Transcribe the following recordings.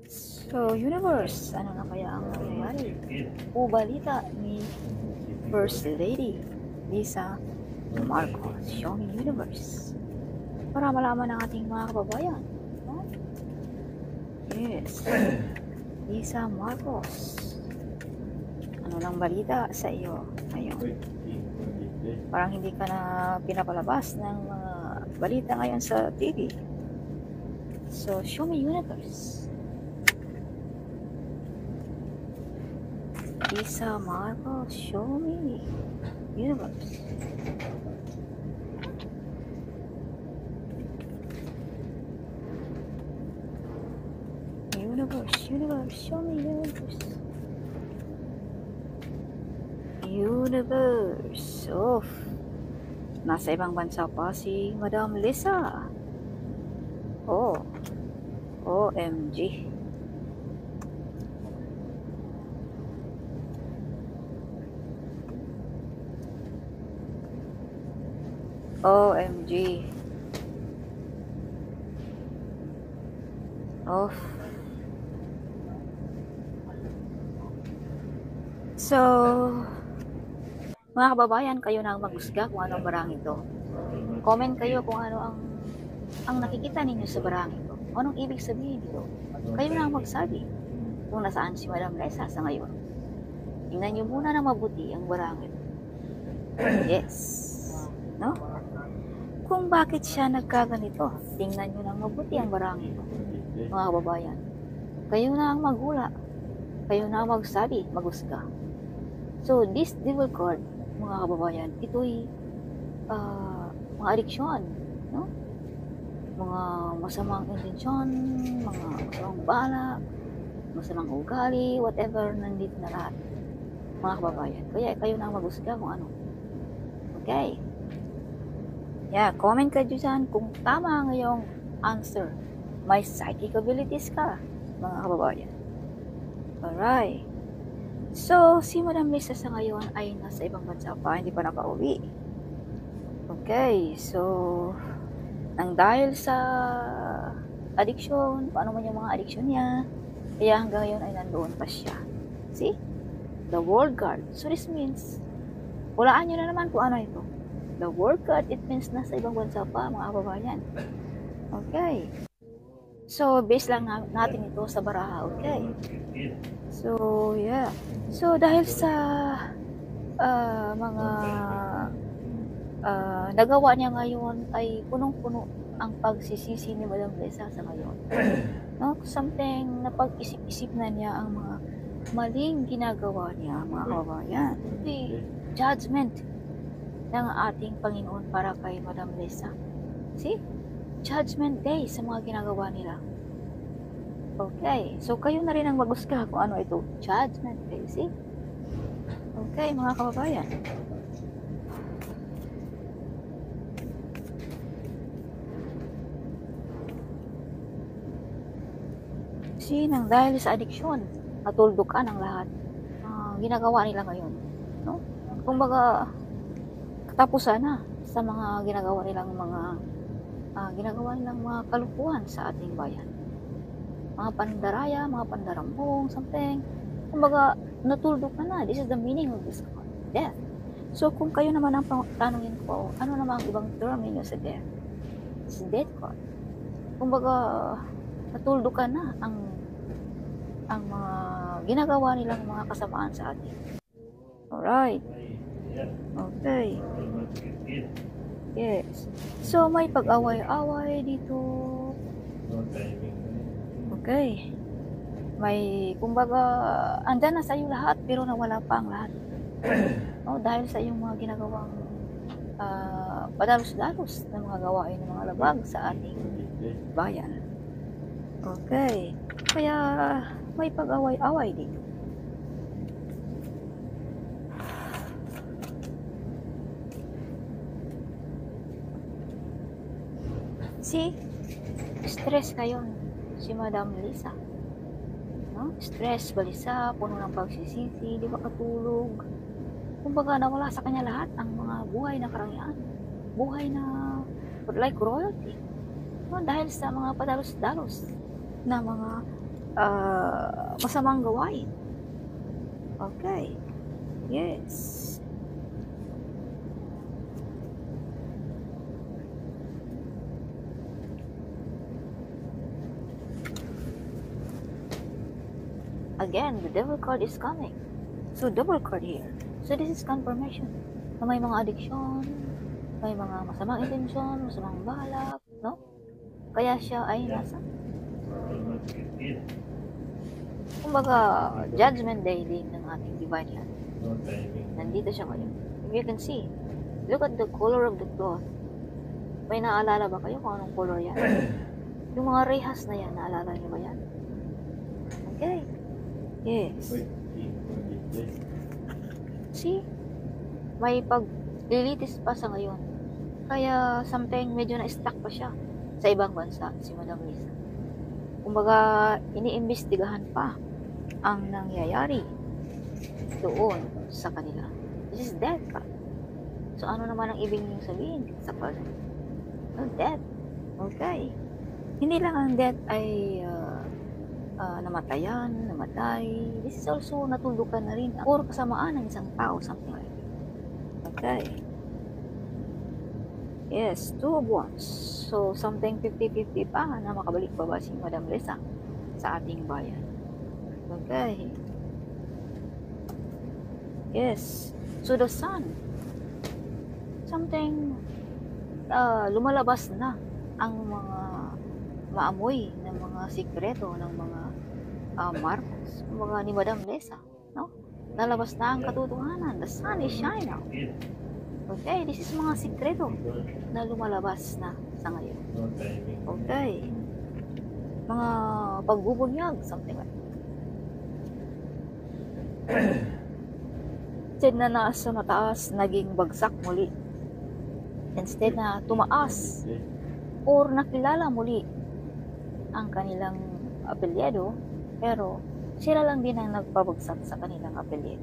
So, universe, ano na kaya ang nangyayari? O balita ni First Lady Lisa Marcos, Show Me Universe. Para malaman ng ating mga kababayan. No? Yes. Lisa Marcos. Ano lang balita sa iyo ngayon? Parang hindi ka na pinapalabas ng mga balita ngayon sa TV. So, Show Me Universe. Lisa Marcos, Show Me Universe. Universe, show me universe. Universe. Nasa ibang bansa pa si Madam Lisa. OMG. OMG. So, mga kababayan, kayo na ang maghusga kung anong barang ito. Comment kayo kung ano ang nakikita ninyo sa barang ito. Anong ibig sabihin ito? Kayo na ang magsabi kung nasaan si Madam Lisa sa ngayon. Tingnan nyo muna na mabuti ang barang ito. Yes. No? Kung bakit siya nagkaganito, tingnan nyo na mabuti ang barang ito. Mga kababayan, kayo na ang maghula. Kayo na ang magsabi, maghusga. So, this devil card, mga kababayan, ito'y mga adiksyon, no? Mga masamang intensyon, mga masamang balak, masamang ugali, whatever, nandito na lahat, mga kababayan. Kaya kayo na maghusga kung ano. Okay? Yeah, comment ka dyan kung tama ang iyong answer. May psychic abilities ka, mga kababayan. Alright. So, si Madam Lisa sa ngayon ay nasa ibang bansa pa, hindi pa nakauwi. Okay, so, nang dahil sa addiction, paano man yung mga addiction niya, kaya hanggang ngayon ay nandoon pa siya. See? The World card. So, this means, hulaan nyo na naman kung ano ito. The World card, it means nasa ibang bansa pa, mga kababayan. Okay. So, base lang natin ito sa baraha, okay? So, yeah. So, dahil sa mga nagawa niya ngayon ay punong-puno ang pagsisisi ni Madam Lisa sa ngayon. No? Something na pag-isip-isip na niya ang mga maling ginagawa niya, mga kababayan. The judgment ng ating Panginoon para kay Madam Lisa. See? Judgment Day sa mga ginagawa nila. Okay, so kayo na rin ang maghusga kung ano ito. Judgment Day, see? Okay, mga kababayan. See, nang dahil sa addiction, natuldukan ang lahat. Ginagawa nila ngayon. No? Kumbaga, katapusan na sa mga ginagawa nilang mga kalukuhan sa ating bayan. Mga pandaraya, mga pandarambong, something. Kumbaga, natuldok na. This is the meaning of this card. Death. So, kung kayo naman ang tanongin ko, ano naman ang ibang term ninyo sa death? It's death card. Kumbaga, natuldukan na ang mga ginagawa nilang mga kasamaan sa atin. Alright. Okay. Yes. So, may pag-away-away dito. Okay. May, kumbaga, andyan na sa iyo lahat, pero nawala pa ang lahat. No, dahil sa iyong mga ginagawang padalos-dalos na mga gawain ng mga labag sa ating bayan. Okay. Kaya, may pag-away-away dito. See? Stress kayo si Madam Lisa. No? Stress, balisa, puno ng pagsisisi, di ba katulog. Kumbaga nawala sa kanya lahat ang mga buhay na karangyaan. Buhay na like royalty. No? Dahil sa mga padalos-dalos na mga masamang gawain. Okay. Yes. Again, the devil card is coming. So, double card here. So, this is confirmation na may mga addiction, may mga masamang intensyon, masamang balak, no? Kaya siya ay nasa kumbaga, judgment day din ng ating divine hand. Nandito siya ngayon. If you can see, look at the color of the cloth. May naalala ba kayo kung anong color yan? Yung mga rehas na yan, naalala niyo ba yan? Okay. Yes. See? May paglilitis pa sa ngayon. Kaya something medyo na-stuck pa siya sa ibang bansa, si Madam Lisa. Kumbaga, iniimbestigahan pa ang nangyayari doon sa kanila. This is death card. So, ano naman ang ibig niyong sabihin sa card? No, death. Okay. Hindi lang ang death ay namatay. This is also natulukan na rin or kasamaan ng isang tao, something like that. Okay. Yes, 2 of Wands. So, something 50-50 pa na makabalik pa ba si Madam Lisa sa ating bayan. Okay. Yes. So, the Sun. Something lumalabas na ang mga maamoy ng mga sikreto ng mga markers, mga ni Madam Lisa, no? Lalabas na ang katotohanan. The sun is shining out. Okay, this is mga sikreto na lumalabas na sa ngayon. Okay. Mga pagbubunyag, something like that. Instead na nasa mataas, naging bagsak muli. Instead na tumaas or nakilala muli ang kanilang apelyido, pero sila lang din ang nagpabagsak sa kanilang apelyido,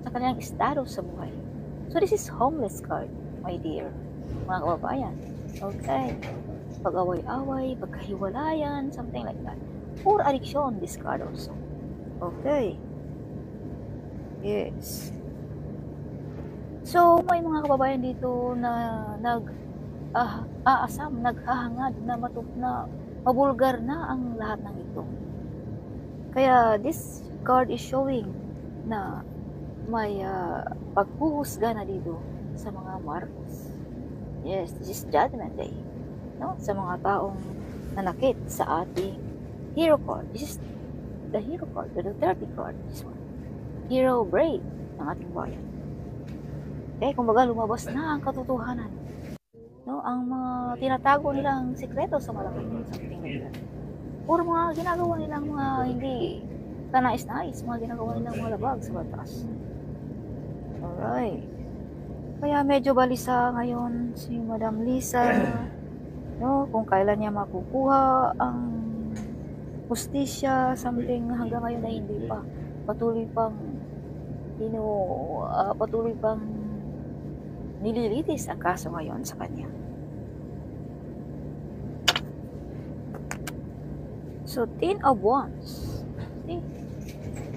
sa kanilang estado sa buhay. So this is homeless card, my dear, mga kababayan. Okay. Pag-away-away, pagkahiwalayan, something like that. Or addiction, this card also. Okay. Yes. So, may mga kababayan dito na nag-aasam, naghahangad na mabulgar na ang lahat ng ito. Kaya this card is showing na may paghuhusga na dito sa mga Marcos. Yes, this is Judgment Day, no? Sa mga taong nanakit sa ating hero card. This is the hero card, the Duterte card. This one. Hero brave ng ating bayan. Okay, kumbaga lumabas na ang katotohanan. No, ang mga tinatago nilang sikreto sa Malacanang, something like that. Or mga ginagawa nilang mga hindi kanais-nais, mga ginagawa nilang mga labag sa batas. Alright. Kaya medyo balisa ngayon si Madam Lisa, no, kung kailan niya makukuha ang hustisya, something hanggang ngayon ay hindi pa. Patuloy pang nililitis ang kaso ngayon sa kanya. So, 10 of Wands. See?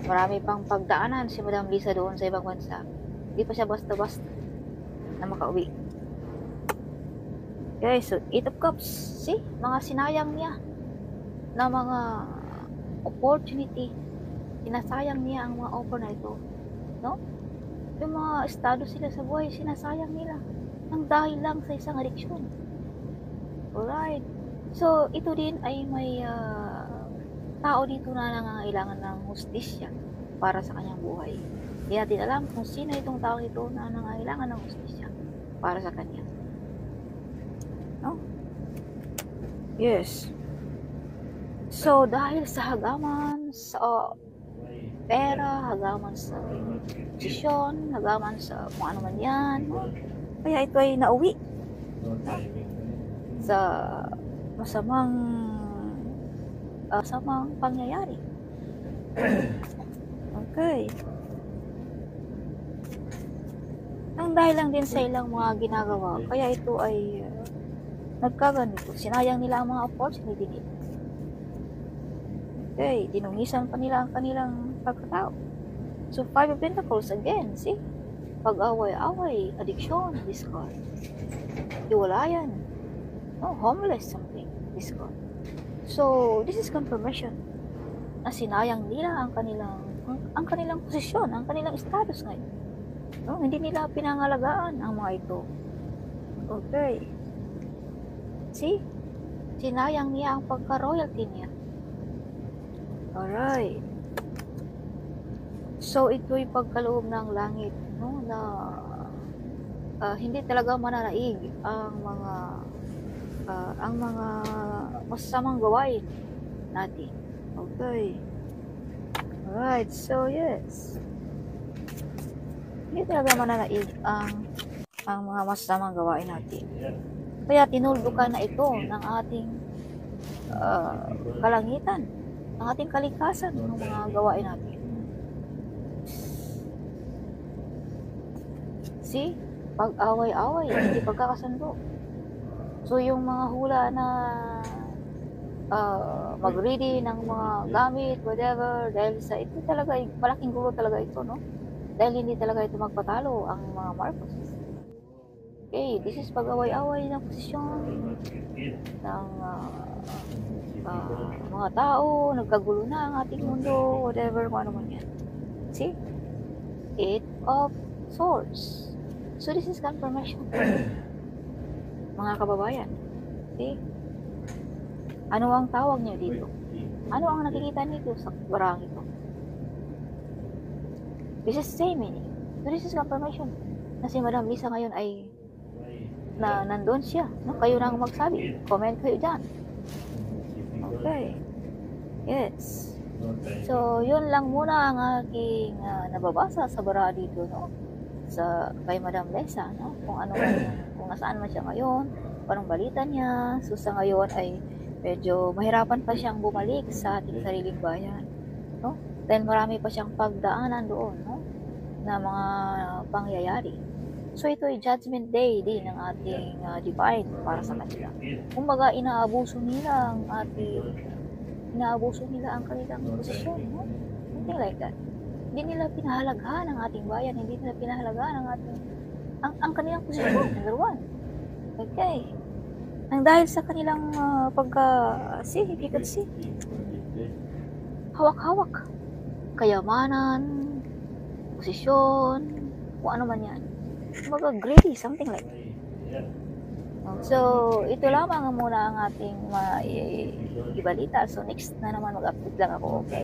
Marami pang pagdaanan si Madam Lisa doon sa ibang bansa. Hindi pa siya basta-basta na makauwi. Okay, so 8 of Cups. See? Mga sinayang niya na mga opportunity. Sinasayang niya ang mga offer na ito. No? Yung mga estado sila sa buhay, sinasayang nila nang dahil lang sa isang addiction. Alright. So, ito din ay may tao dito na nangangailangan ng hustisya para sa kanyang buhay. Hindi natin alam kung sino itong tao ito na nangangailangan ng hustisya para sa kanya. No? Yes. So, dahil sa hagaman, sa pera, hagaman sa posisyon, hagaman sa kung ano man yan, no? Kaya ito ay nauwi sa masamang pangyayari. Okay. Ang dahil lang din sa ilang mga ginagawa, kaya ito ay nagkaganito. Sinayang nila ang mga opportunity nila. Okay, dinungisan pa nila ang kanilang pagkatao. So, Five of Pentacles again, see? Pag-away-away, addiction, discord. Iwalayan. No, homeless something, discord. So, this is confirmation na sinayang nila ang kanilang posisyon, ang kanilang status ngayon. No, hindi nila pinangalagaan ang mga ito. Okay. See? Sinayang niya ang pagka-royalty niya. Alright. So, ito'y pagkaloob ng langit, no, na hindi talaga mananaig ang mga masasamang gawain natin. Okay. Alright, so yes. Hindi talaga mananaig ang mga masasamang gawain natin. Kaya tinuldukan na ito ng ating kalangitan, ng ating kalikasan, ng mga gawain natin. See? Pag-away-away, hindi pagkakasundo. So, yung mga hula na mag-ready ng mga gamit, whatever, dahil sa ito talaga, malaking gulo talaga ito, no? Dahil hindi talaga ito magpatalo ang mga Marcos. Okay, this is pag-away-away ng posisyon ng mga tao, nagkagulo na ang ating mundo, whatever, kung ano man yan. See? Eight of Swords. So, this is confirmation. Mga kababayan. See? Ano ang tawag niyo dito? Ano ang nakikita niyo sa barang ito? This is same meaning. So, this is confirmation na si Madam Lisa ngayon ay nandun siya. No? Kayo na ang magsabi. Comment kayo dyan. Okay. Yes. So, yun lang muna ang aking nababasa sa bara dito, no? Kay Madam Lisa, no? Kung nasaan man siya ngayon, parang balita niya. So, sa ngayon ay medyo mahirapan pa siyang bumalik sa ating sariling bayan, no? Dahil marami pa siyang pagdaanan doon, no? Na mga pangyayari. So, ito ay judgment day din ng ating divine para sa kanila. Kumbaga, inaabuso nila ang kanilang posisyon, no? Something like that. Hindi nila pinahalagahan ang ating bayan, hindi nila pinahalagahan ang kanilang posisyon, number one. Okay. Nang dahil sa kanilang if you could see, hawak-hawak, kayamanan, posisyon, kung ano man yan. Kumbaga greedy, something like that. So, ito lamang muna ang ating ibalita. So, next na naman mag-update lang ako, okay?